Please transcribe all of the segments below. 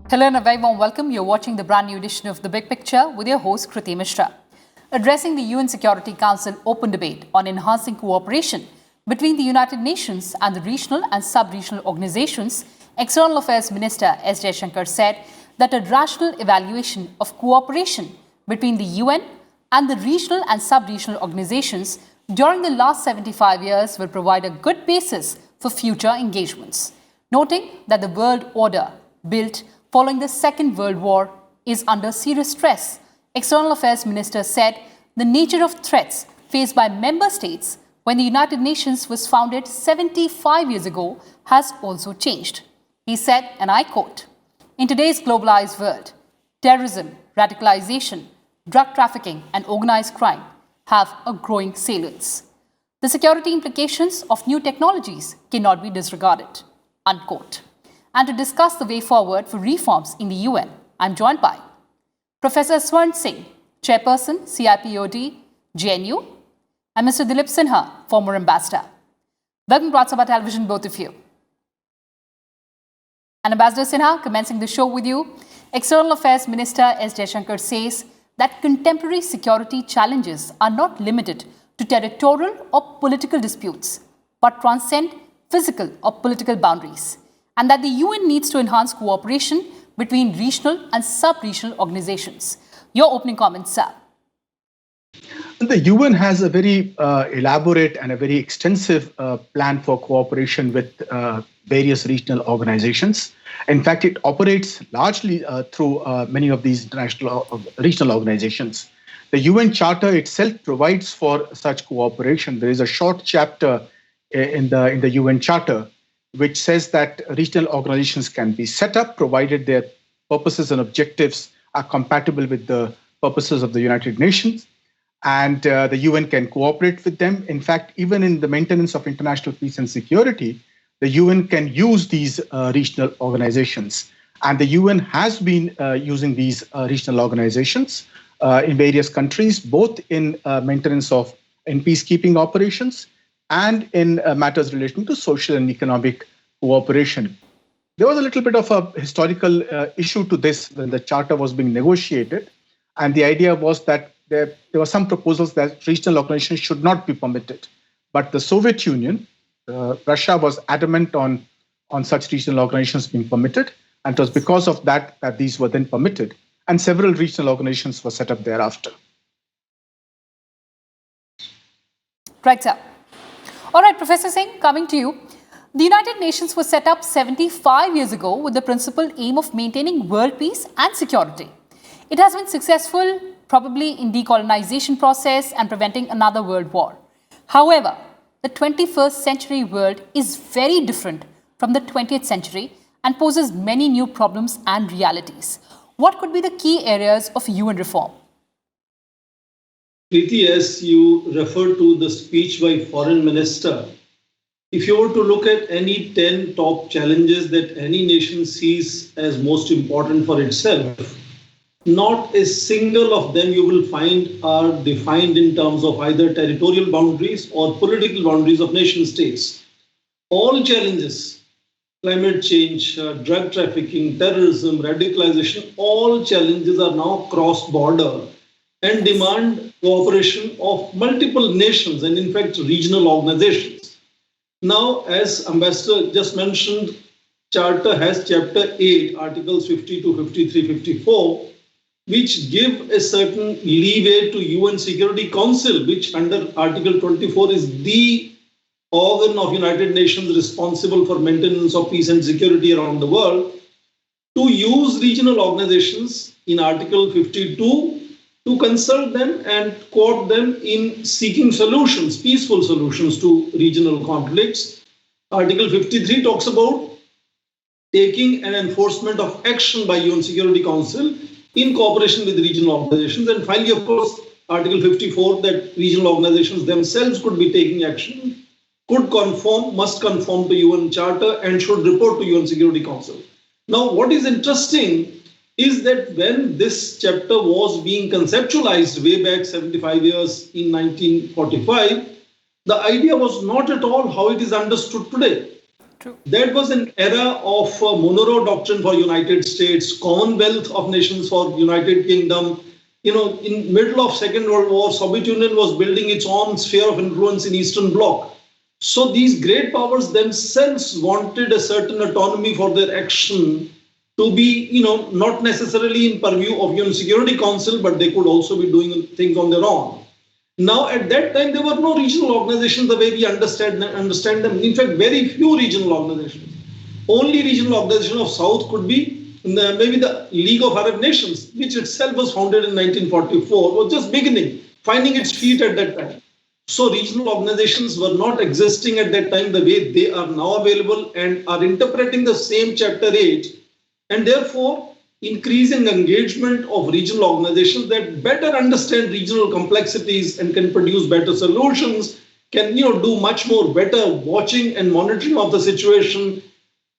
Hello and a very warm welcome. You're watching the brand new edition of The Big Picture with your host Kriti Mishra. Addressing the UN Security Council open debate on enhancing cooperation between the United Nations and the regional and sub-regional organizations, External Affairs Minister S Jaishankar said that a rational evaluation of cooperation between the UN and the regional and sub-regional organizations during the last 75 years will provide a good basis for future engagements, noting that the world order built following the Second World War is under serious stress. External Affairs Minister said the nature of threats faced by member states when the United Nations was founded 75 years ago has also changed. He said, and I quote, "In today's globalized world, terrorism, radicalisation, drug trafficking and organised crime have a growing salience. The security implications of new technologies cannot be disregarded." Unquote. And to discuss the way forward for reforms in the UN, I'm joined by Professor Swarn Singh, Chairperson, CIPOD, JNU, and Mr. Dilip Sinha, former ambassador. Welcome to Rajya Sabha Television, both of you. And Ambassador Sinha, commencing the show with you, External Affairs Minister S Jaishankar says that contemporary security challenges are not limited to territorial or political disputes, but transcend physical or political boundaries, and that the UN needs to enhance cooperation between regional and sub-regional organizations. Your opening comments, sir. The UN has a very elaborate and a very extensive plan for cooperation with various regional organizations. In fact, it operates largely through many of these international regional organizations. The UN Charter itself provides for such cooperation. There is a short chapter in the UN Charter which says that regional organizations can be set up provided their purposes and objectives are compatible with the purposes of the United Nations, and the UN can cooperate with them. In fact, even in the maintenance of international peace and security, the UN can use these regional organizations. And the UN has been using these regional organizations in various countries, both in maintenance of in peacekeeping operations and in matters relating to social and economic cooperation. There was a little bit of a historical issue to this when the charter was being negotiated. And the idea was that there were some proposals that regional organizations should not be permitted. But the Soviet Union, Russia, was adamant on such regional organizations being permitted. And it was because of that these were then permitted. And several regional organizations were set up thereafter. Right, sir. All right, Professor Singh, coming to you. The United Nations was set up 75 years ago with the principal aim of maintaining world peace and security. It has been successful probably in decolonization process and preventing another world war. However, the 21st century world is very different from the 20th century and poses many new problems and realities. What could be the key areas of UN reform? Preeti, as you referred to the speech by Foreign Minister, if you were to look at any 10 top challenges that any nation sees as most important for itself, not a single of them you will find are defined in terms of either territorial boundaries or political boundaries of nation states. All challenges, climate change, drug trafficking, terrorism, radicalisation, all challenges are now cross-border and demand cooperation of multiple nations and in fact regional organizations. Now, as Ambassador just mentioned, Charter has Chapter 8, Articles 52, 53, 54, which give a certain leeway to UN Security Council, which under Article 24 is the organ of United Nations responsible for maintenance of peace and security around the world, to use regional organizations in Article 52 to consult them and court them in seeking solutions, peaceful solutions to regional conflicts. Article 53 talks about taking an enforcement of action by UN Security Council in cooperation with regional organizations. And finally, of course, Article 54, that regional organizations themselves could be taking action, could conform, must conform to UN Charter and should report to UN Security Council. Now, what is interesting is that when this chapter was being conceptualized way back 75 years in 1945, the idea was not at all how it is understood today. That was an era of Monroe Doctrine for United States, Commonwealth of Nations for United Kingdom. In middle of Second World War, Soviet Union was building its own sphere of influence in Eastern Bloc. So these great powers themselves wanted a certain autonomy for their action to be, not necessarily in purview of UN Security Council, but they could also be doing things on their own. Now, at that time, there were no regional organizations the way we understand them. In fact, very few regional organizations. Only regional organization of South could be maybe the League of Arab Nations, which itself was founded in 1944, was just beginning, finding its feet at that time. So regional organizations were not existing at that time the way they are now available and are interpreting the same Chapter 8. And therefore, increasing engagement of regional organizations that better understand regional complexities and can produce better solutions, can do much more better watching and monitoring of the situation,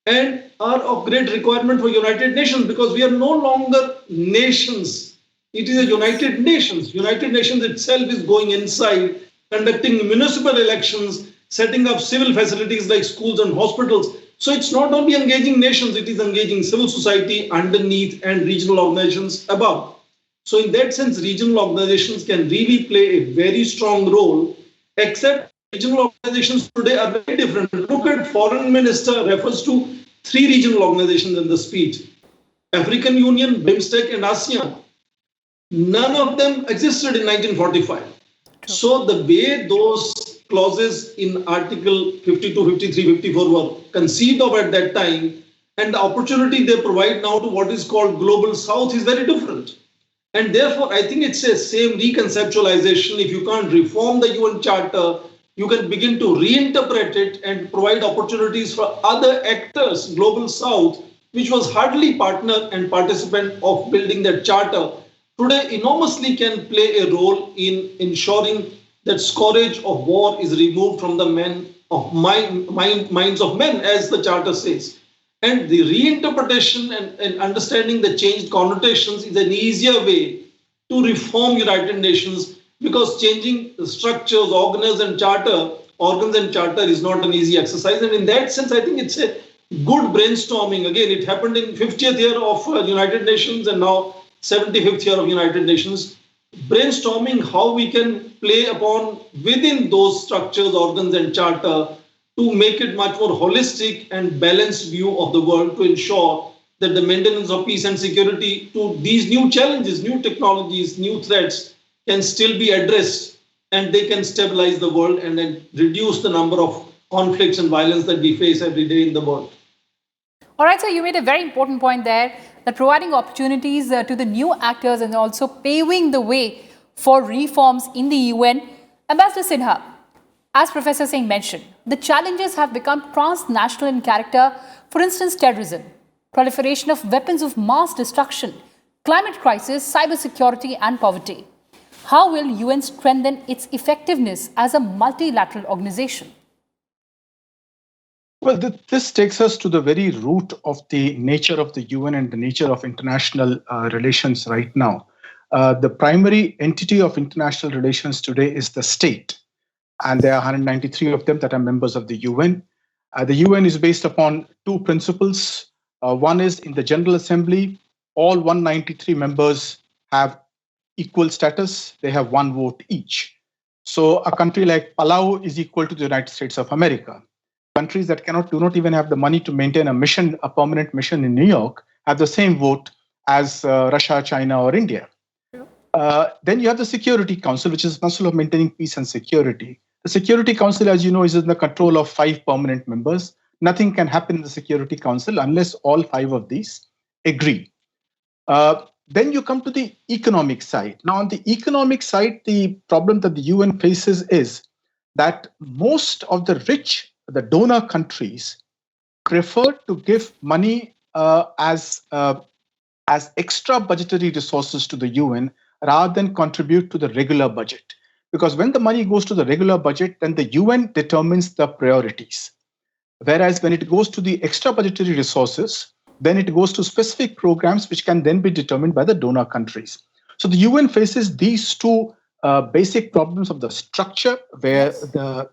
and are of great requirement for United Nations, because we are no longer nations. It is a United Nations. United Nations itself is going inside, conducting municipal elections, setting up civil facilities like schools and hospitals. So it's not only engaging nations, it is engaging civil society underneath and regional organizations above. So in that sense, regional organizations can really play a very strong role, except regional organizations today are very different. Look at Foreign Minister refers to 3 regional organizations in the speech: African Union, BIMSTEC, and ASEAN. None of them existed in 1945. So the way those clauses in Article 52, 53, 54 were conceived of at that time, and the opportunity they provide now to what is called Global South is very different. And therefore, I think it's a same reconceptualization. If you can't reform the UN Charter, you can begin to reinterpret it and provide opportunities for other actors, Global South, which was hardly partner and participant of building that charter, today enormously can play a role in ensuring that scourge of war is removed from the minds of men, as the charter says. And the reinterpretation and understanding the changed connotations is an easier way to reform United Nations, because changing the structures, organs and charter is not an easy exercise. And in that sense, I think it's a good brainstorming. Again, it happened in 50th year of United Nations and now 75th year of United Nations. Brainstorming how we can play upon within those structures, organs and charter to make it much more holistic and balanced view of the world, to ensure that the maintenance of peace and security to these new challenges, new technologies, new threats can still be addressed, and they can stabilize the world and then reduce the number of conflicts and violence that we face every day in the world. All right, so you made a very important point there, that providing opportunities to the new actors and also paving the way for reforms in the UN. Ambassador Sinha, as Professor Singh mentioned, the challenges have become transnational in character. For instance, terrorism, proliferation of weapons of mass destruction, climate crisis, cybersecurity and poverty. How will UN strengthen its effectiveness as a multilateral organization? Well, this takes us to the very root of the nature of the UN and the nature of international relations right now. The primary entity of international relations today is the state, and there are 193 of them that are members of the UN. The UN is based upon 2 principles. One is, in the General Assembly, all 193 members have equal status. They have 1 vote each. So a country like Palau is equal to the United States of America. Countries that do not even have the money to maintain a permanent mission in New York, have the same vote as Russia, China, or India. Then you have the Security Council, which is the muscle of maintaining peace and security. The Security Council, as you know, is in the control of 5 permanent members. Nothing can happen in the Security Council unless all 5 of these agree. Then you come to the economic side. Now, on the economic side, the problem that the UN faces is that most of the donor countries prefer to give money as extra budgetary resources to the UN rather than contribute to the regular budget. Because when the money goes to the regular budget, then the UN determines the priorities. Whereas when it goes to the extra budgetary resources, then it goes to specific programs which can then be determined by the donor countries. So the UN faces these 2 basic problems of the structure, where the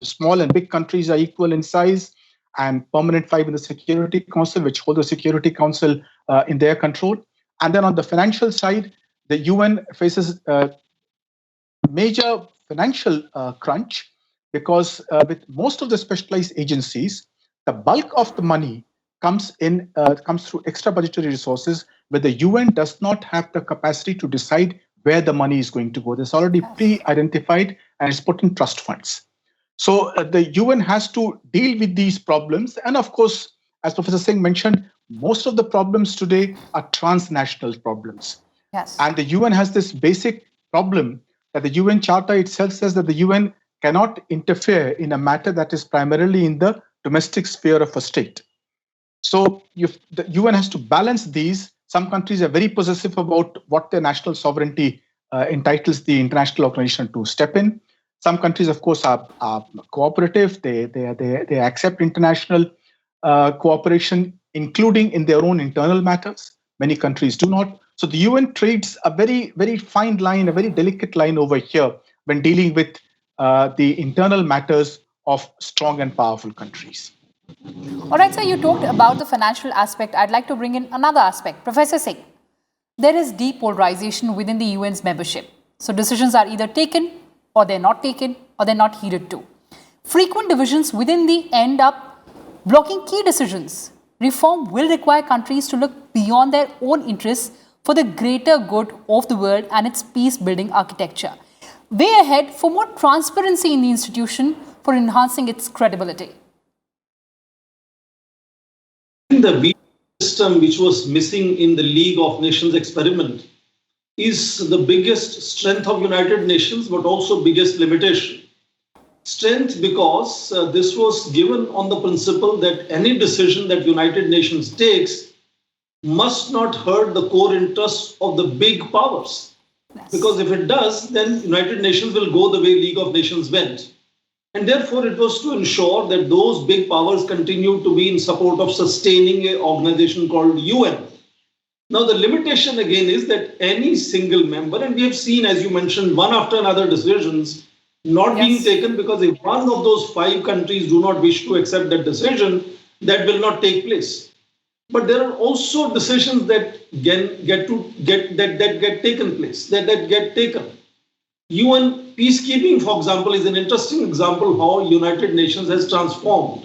small and big countries are equal in size, and permanent 5 in the Security Council, which hold the Security Council in their control. And then on the financial side, the UN faces major financial crunch because with most of the specialized agencies, the bulk of the money comes through extra budgetary resources, where the UN does not have the capacity to decide where the money is going to go. It's already pre-identified and it's put in trust funds. So the UN has to deal with these problems. And of course, as Professor Singh mentioned, most of the problems today are transnational problems. Yes. And the UN has this basic problem that the UN Charter itself says that the UN cannot interfere in a matter that is primarily in the domestic sphere of a state. So the UN has to balance these. Some countries are very possessive about what their national sovereignty entitles the international organization to step in. Some countries, of course, are cooperative. They accept international cooperation, including in their own internal matters. Many countries do not. So the UN treats a very, very fine line, a very delicate line over here when dealing with the internal matters of strong and powerful countries. All right, sir, you talked about the financial aspect. I'd like to bring in another aspect. Professor Singh, there is depolarization within the UN's membership. So decisions are either taken or they're not taken or they're not heeded to. Frequent divisions within the end up blocking key decisions. Reform will require countries to look beyond their own interests for the greater good of the world and its peace-building architecture. Way ahead for more transparency in the institution for enhancing its credibility. The veto system which was missing in the League of Nations experiment is the biggest strength of United Nations, but also biggest limitation. Strength because this was given on the principle that any decision that United Nations takes must not hurt the core interests of the big powers. Yes. Because if it does, then United Nations will go the way League of Nations went. And therefore, it was to ensure that those big powers continue to be in support of sustaining an organization called UN. Now, the limitation again is that any single member, and we have seen, as you mentioned, one after another decisions not being taken, because if one of those 5 countries do not wish to accept that decision, that will not take place. But there are also decisions that get taken. UN peacekeeping, for example, is an interesting example how United Nations has transformed.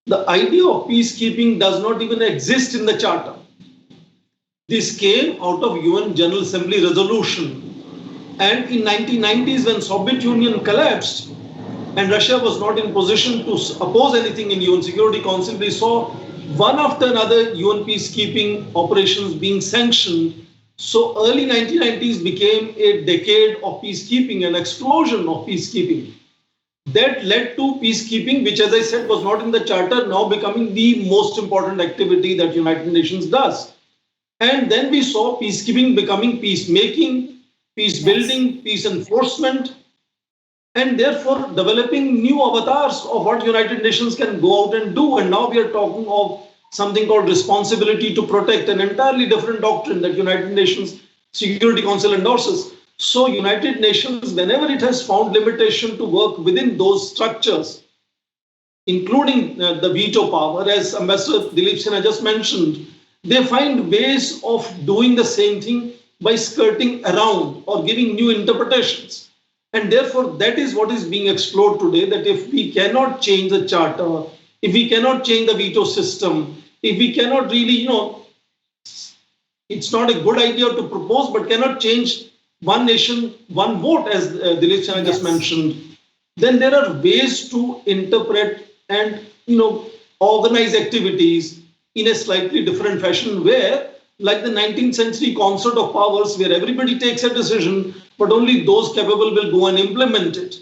The idea of peacekeeping does not even exist in the Charter. This came out of UN General Assembly resolution. And in 1990s, when Soviet Union collapsed and Russia was not in position to oppose anything in UN Security Council, we saw one after another UN peacekeeping operations being sanctioned. So early 1990s became a decade of peacekeeping, an explosion of peacekeeping. That led to peacekeeping, which, as I said, was not in the Charter, now becoming the most important activity that United Nations does. And then we saw peacekeeping becoming peacemaking, peace building, peace enforcement, and therefore developing new avatars of what United Nations can go out and do. And now we are talking of something called responsibility to protect, an entirely different doctrine that United Nations Security Council endorses. So United Nations, whenever it has found limitation to work within those structures, including the veto power, as Ambassador Dilip Sinha just mentioned, they find ways of doing the same thing by skirting around or giving new interpretations. And therefore, that is what is being explored today, that if we cannot change the Charter, if we cannot change the veto system, if we cannot really, it's not a good idea to propose, but cannot change one nation, one vote, as Dilip Sinha just mentioned, then there are ways to interpret and, organize activities in a slightly different fashion where, like the 19th century concert of powers, where everybody takes a decision, but only those capable will go and implement it,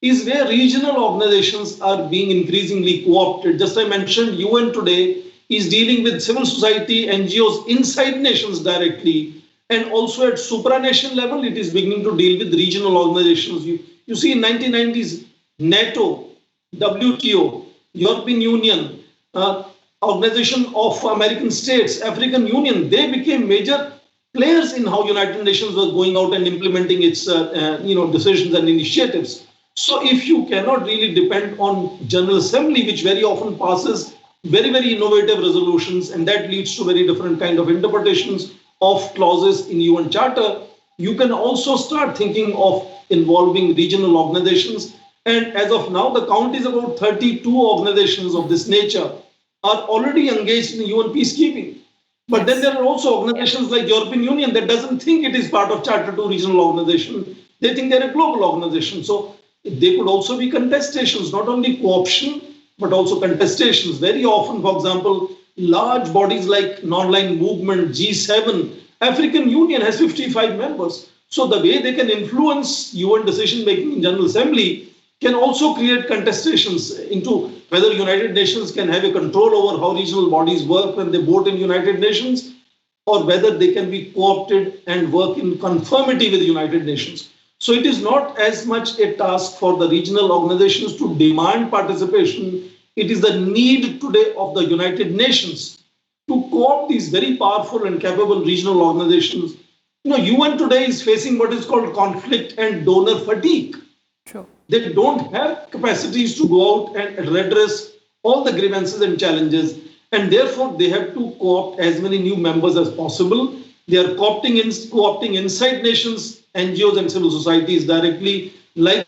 is where regional organizations are being increasingly co-opted. Just I mentioned, UN today is dealing with civil society, NGOs inside nations directly, and also at supranational level, it is beginning to deal with regional organizations. You see in 1990s, NATO, WTO, European Union, Organization of American States, African Union, they became major players in how United Nations was going out and implementing its decisions and initiatives. So if you cannot really depend on General Assembly, which very often passes very, very innovative resolutions, and that leads to very different kind of interpretations of clauses in UN Charter, you can also start thinking of involving regional organizations. And as of now, the count is about 32 organizations of this nature are already engaged in UN peacekeeping. But then there are also organizations like European Union that doesn't think it is part of Charter 2 regional organization. They think they're a global organization. So they could also be contestations, not only co-option, but also contestations. Very often, for example, large bodies like Non-Aligned Movement, G7, African Union has 55 members. So the way they can influence UN decision-making in General Assembly can also create contestations into whether United Nations can have a control over how regional bodies work when they vote in United Nations, or whether they can be co-opted and work in conformity with the United Nations. So it is not as much a task for the regional organizations to demand participation. It is the need today of the United Nations to co-opt these very powerful and capable regional organizations. UN today is facing what is called conflict and donor fatigue. True. They don't have capacities to go out and redress all the grievances and challenges, and therefore they have to co-opt as many new members as possible. They are co-opting inside nations, NGOs and civil societies directly, like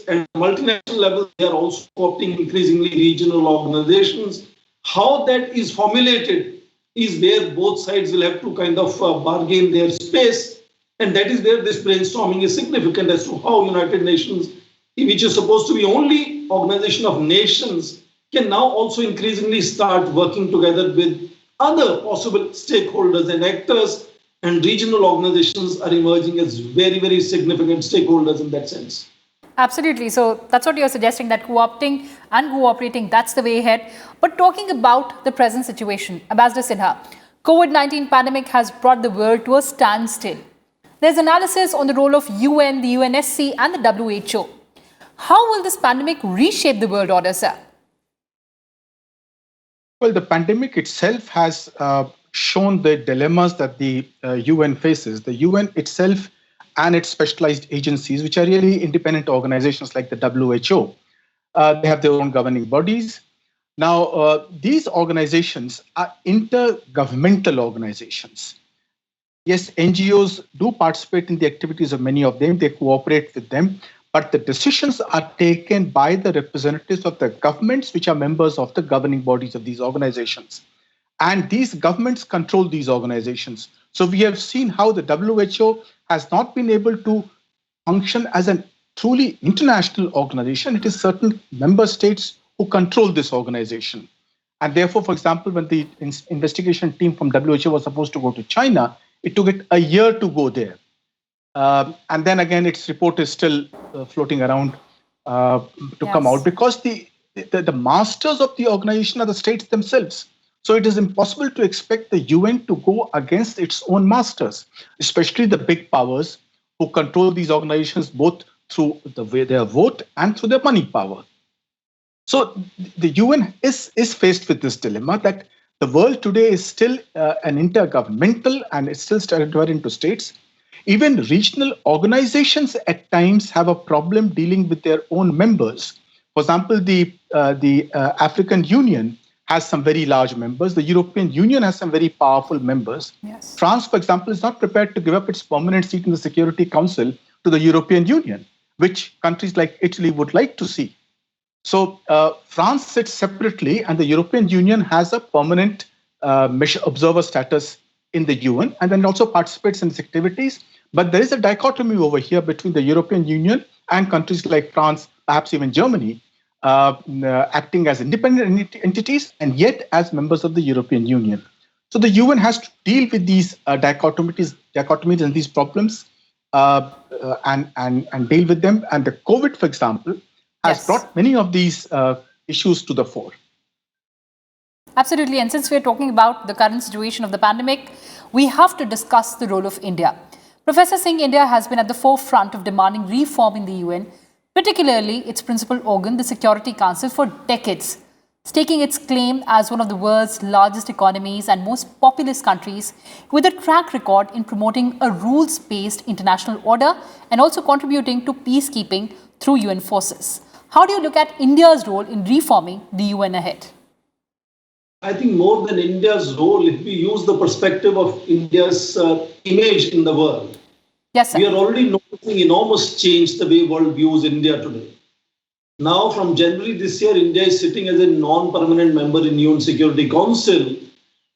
at multinational level, they are also co-opting increasingly regional organizations. How that is formulated is where both sides will have to kind of bargain their space, and that is where this brainstorming is significant as to how United Nations, which is supposed to be only organization of nations, can now also increasingly start working together with other possible stakeholders and actors, and regional organizations are emerging as very, very significant stakeholders in that sense. Absolutely. So that's what you're suggesting, that co-opting and cooperating, that's the way ahead. But talking about the present situation, Ambassador Sinha, COVID-19 pandemic has brought the world to a standstill. There's analysis on the role of UN, the UNSC and the WHO. How will this pandemic reshape the world order, sir? Well, the pandemic itself has shown the dilemmas that the UN faces. The UN itself and its specialized agencies, which are really independent organizations like the WHO, they have their own governing bodies. Now, these organizations are intergovernmental organizations. Yes, NGOs do participate in the activities of many of them. They cooperate with them. But the decisions are taken by the representatives of the governments, which are members of the governing bodies of these organizations. And these governments control these organizations. So we have seen how the WHO has not been able to function as a truly international organization. It is certain member states who control this organization. And therefore, for example, when the investigation team from WHO was supposed to go to China, it took it a year to go there. And then again, its report is still floating around to come out, because the masters of the organization are the states themselves. So it is impossible to expect the UN to go against its own masters, especially the big powers who control these organizations both through the way their vote and through their money power. So the UN is faced with this dilemma that the world today is still an intergovernmental, and it's still divided into states. Even regional organizations at times have a problem dealing with their own members. For example, the African Union has some very large members. The European Union has some very powerful members. Yes. France, for example, is not prepared to give up its permanent seat in the Security Council to the European Union, which countries like Italy would like to see. So France sits separately, and the European Union has a permanent observer status in the UN, and then also participates in its activities. But there is a dichotomy over here between the European Union and countries like France, perhaps even Germany, acting as independent entities and yet as members of the European Union. So the UN has to deal with these dichotomies and these problems and deal with them. And the COVID, for example, has brought many of these issues to the fore. Absolutely. And since we're talking about the current situation of the pandemic, we have to discuss the role of India. Professor Singh, India has been at the forefront of demanding reform in the UN, particularly its principal organ, the Security Council, for decades. staking its claim as one of the world's largest economies and most populous countries, with a track record in promoting a rules-based international order and also contributing to peacekeeping through UN forces. How do you look at India's role in reforming the UN ahead? I think more than India's role, if we use the perspective of India's image in the world, yes, sir. We are already noticing enormous change the way world views India today. Now, from January this year, India is sitting as a non-permanent member in UN Security Council.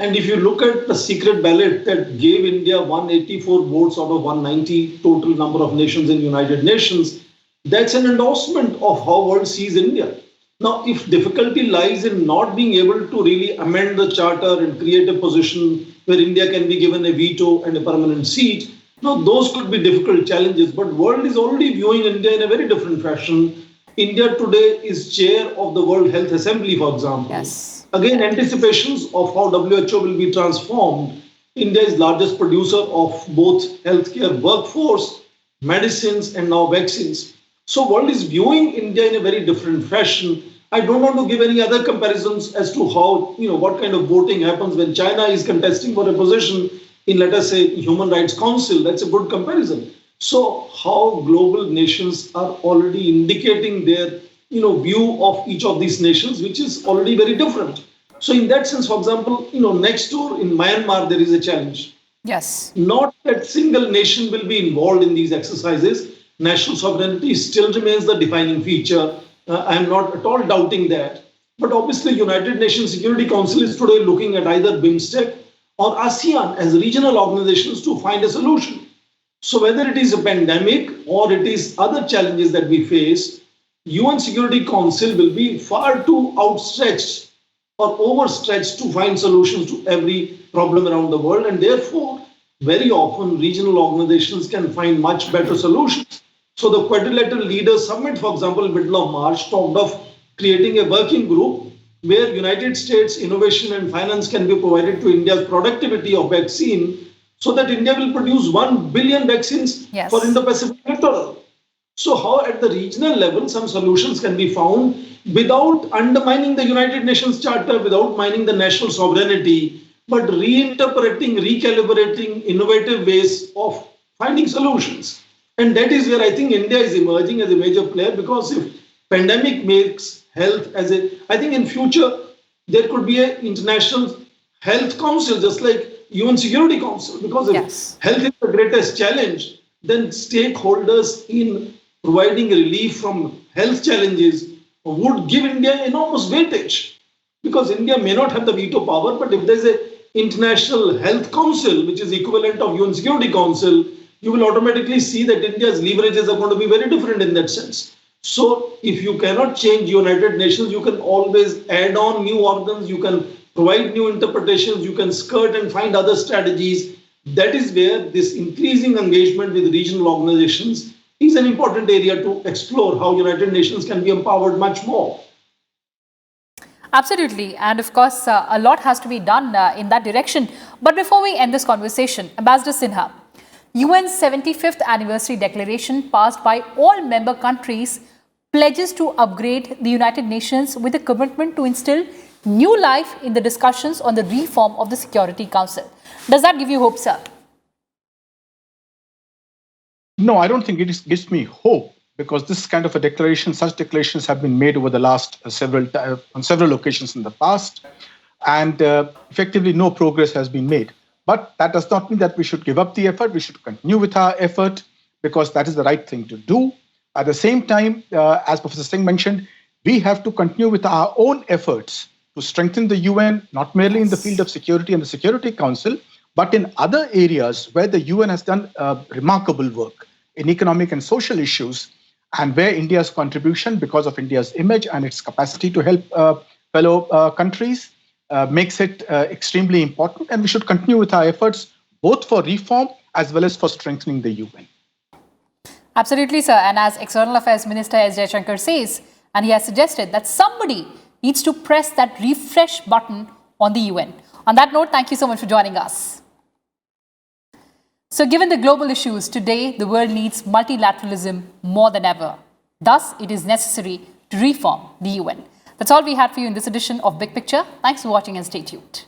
And if you look at the secret ballot that gave India 184 votes out of 190 total number of nations in United Nations, that's an endorsement of how world sees India. Now, if difficulty lies in not being able to really amend the charter and create a position where India can be given a veto and a permanent seat, now those could be difficult challenges. But world is already viewing India in a very different fashion. India today is chair of the World Health Assembly, for example. Yes. Again, anticipations of how WHO will be transformed. India is largest producer of both healthcare workforce, medicines, and now vaccines. So world is viewing India in a very different fashion. I don't want to give any other comparisons as to how, what kind of voting happens when China is contesting for a position in, let us say, Human Rights Council. That's a good comparison. So how global nations are already indicating their, view of each of these nations, which is already very different. So in that sense, for example, next door in Myanmar, there is a challenge. Yes. Not that single nation will be involved in these exercises. National sovereignty still remains the defining feature. I'm not at all doubting that. But obviously, United Nations Security Council is today looking at either BIMSTEC or ASEAN as regional organizations to find a solution. So whether it is a pandemic or it is other challenges that we face, UN Security Council will be far too outstretched or overstretched to find solutions to every problem around the world. And therefore, very often regional organizations can find much better solutions. So the Quadrilateral Leaders Summit, for example, in the middle of March, talked of creating a working group where United States innovation and finance can be provided to India's productivity of vaccine so that India will produce 1 billion vaccines for Indo-Pacific littoral. So how at the regional level some solutions can be found without undermining the United Nations Charter, without mining the national sovereignty, but reinterpreting, recalibrating innovative ways of finding solutions. And that is where I think India is emerging as a major player, because if pandemic makes health as I think in future there could be an international health council just like UN Security Council, because if health is the greatest challenge, then stakeholders in providing relief from health challenges would give India enormous weightage, because India may not have the veto power, but if there's an international health council, which is equivalent of UN Security Council, you will automatically see that India's leverages are going to be very different in that sense. So if you cannot change United Nations, you can always add on new organs, you can provide new interpretations, you can skirt and find other strategies. That is where this increasing engagement with regional organizations is an important area to explore how United Nations can be empowered much more. Absolutely. And of course, a lot has to be done in that direction. But before we end this conversation, Ambassador Sinha, UN's 75th anniversary declaration passed by all member countries pledges to upgrade the United Nations with a commitment to instill new life in the discussions on the reform of the Security Council. Does that give you hope, sir? No, I don't think it gives me hope, because this kind of a declaration, such declarations have been made over the last on several occasions in the past, and effectively no progress has been made. But that does not mean that we should give up the effort. We should continue with our effort, because that is the right thing to do. At the same time, as Professor Singh mentioned, we have to continue with our own efforts to strengthen the UN, not merely in the field of security and the Security Council, but in other areas where the UN has done remarkable work in economic and social issues, and where India's contribution, because of India's image and its capacity to help fellow countries, makes it extremely important. And we should continue with our efforts, both for reform as well as for strengthening the UN. Absolutely, sir. And as External Affairs Minister S Jaishankar says, and he has suggested that somebody needs to press that refresh button on the UN. On that note, thank you so much for joining us. So given the global issues, today the world needs multilateralism more than ever. Thus, it is necessary to reform the UN. That's all we had for you in this edition of Big Picture. Thanks for watching and stay tuned.